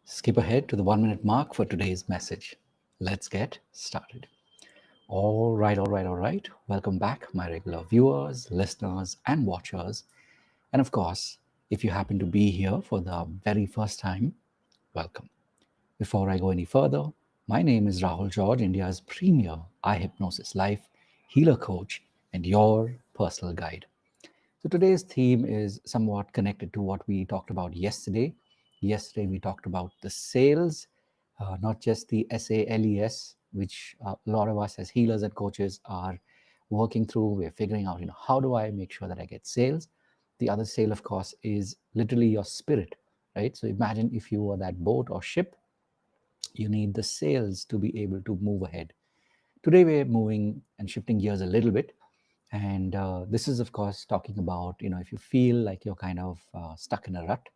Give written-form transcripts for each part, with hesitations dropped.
Skip ahead to the 1 minute mark for today's message. Let's get started. All right. Welcome back, my regular viewers, listeners, and watchers. And of course, if you happen to be here for the very first time, welcome. Before I go any further, my name is Rahul George, India's premier iHypnosis life healer coach and your personal guide. So today's theme is somewhat connected to what we talked about yesterday. Yesterday we talked about the sales, not just the SALES, which a lot of us as healers and coaches are working through. We're figuring out, how do I make sure that I get sales? The other sale, of course, is literally your spirit, right? So imagine if you were that boat or ship, you need the sails to be able to move ahead. Today we're moving and shifting gears a little bit, and this is, of course, talking about, if you feel like you're kind of stuck in a rut,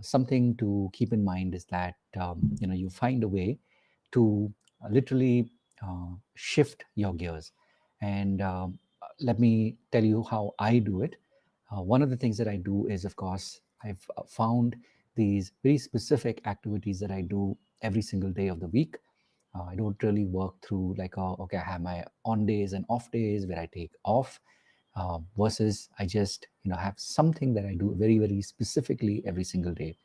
something to keep in mind is that, you find a way to literally shift your gears. And let me tell you how I do it. One of the things that I do is, of course, I've found these very specific activities that I do every single day of the week. I don't really work through like, okay, I have my on days and off days where I take off, versus I just, have something that I do very, very specifically every single day.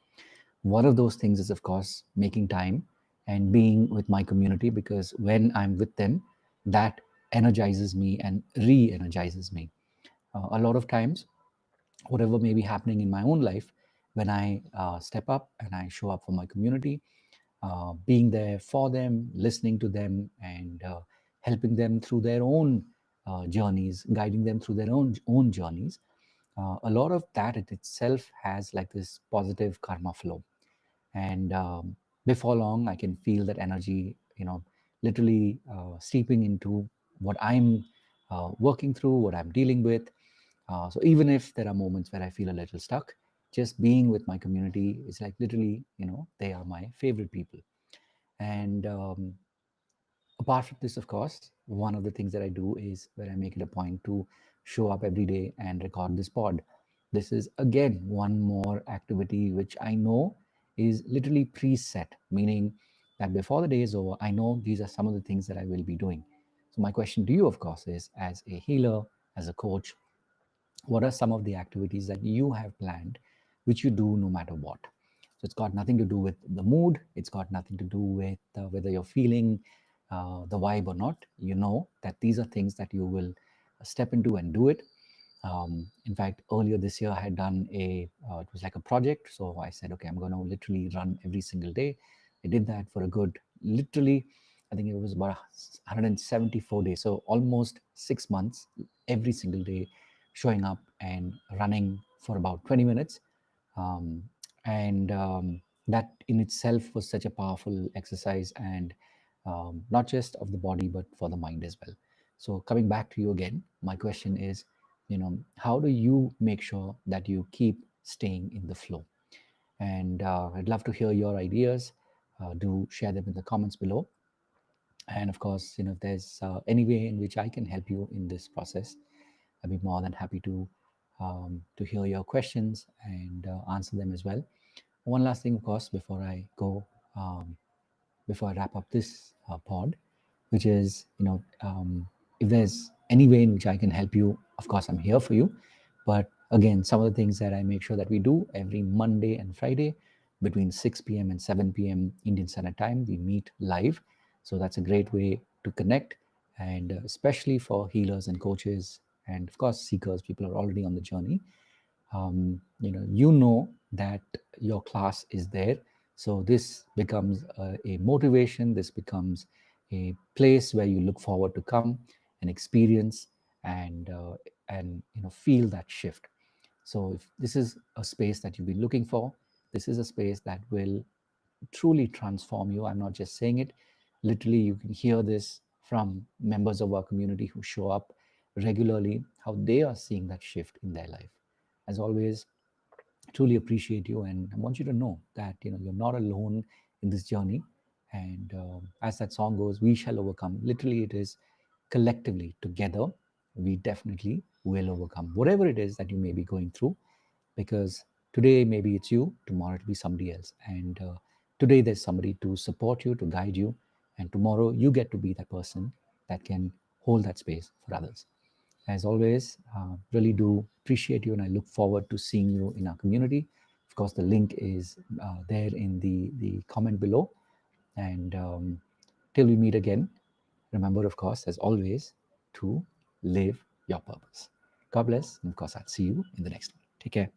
One of those things is, of course, making time and being with my community, because when I'm with them, that energizes me and re energizes me. A lot of times, whatever may be happening in my own life, when I step up and I show up for my community, being there for them, listening to them, and helping them through their own journeys, guiding them through their own journeys. A lot of that it itself has like this positive karma flow, and before long, I can feel that energy, literally seeping into what I'm working through, what I'm dealing with. So even if there are moments where I feel a little stuck, just being with my community is like literally, they are my favorite people. And apart from this, of course, one of the things that I do is where I make it a point to show up every day and record this pod. This is again one more activity which I know is literally preset, meaning that before the day is over, I know these are some of the things that I will be doing. So, my question to you, of course, is as a healer, as a coach, what are some of the activities that you have planned which you do no matter what? So it's got nothing to do with the mood, it's got nothing to do with whether you're feeling the vibe or not. You know that these are things that you will step into and do it. In fact, earlier this year I had done it was like a project, so I said, okay, I'm going to literally run every single day. I did that for a good, literally, I think it was about 174 days, so almost 6 months, every single day showing up and running for about 20 minutes. Um, and that in itself was such a powerful exercise, and not just of the body, but for the mind as well. So, coming back to you again, my question is, how do you make sure that you keep staying in the flow? And I'd love to hear your ideas. Do share them in the comments below. And of course, if there's any way in which I can help you in this process, I'd be more than happy to hear your questions and answer them as well. One last thing, of course, before I go, before I wrap up this pod, which is, if there's any way in which I can help you, of course, I'm here for you. But again, some of the things that I make sure that we do every Monday and Friday between 6 p.m. and 7 p.m. Indian Standard Time, we meet live. So that's a great way to connect, and especially for healers and coaches, and of course, seekers, people are already on the journey. You know that your class is there, so this becomes a motivation, this becomes a place where you look forward to come and experience, and feel that shift. So if this is a space that you've been looking for, this is a space that will truly transform you. I'm not just saying it, literally you can hear this from members of our community who show up regularly, how they are seeing that shift in their life. As always, truly appreciate you, and I want you to know that you're not alone in this journey. And as that song goes, we shall overcome. Literally, it is collectively together. We definitely will overcome whatever it is that you may be going through, because today maybe it's you, tomorrow it'll be somebody else, and Today, there's somebody to support you, to guide you, and tomorrow you get to be that person that can hold that space for others. As always, really do appreciate you, and I look forward to seeing you in our community. Of course, the link is there in the comment below. And till we meet again, remember, of course, as always, to live your purpose. God bless, and of course, I'll see you in the next one. Take care.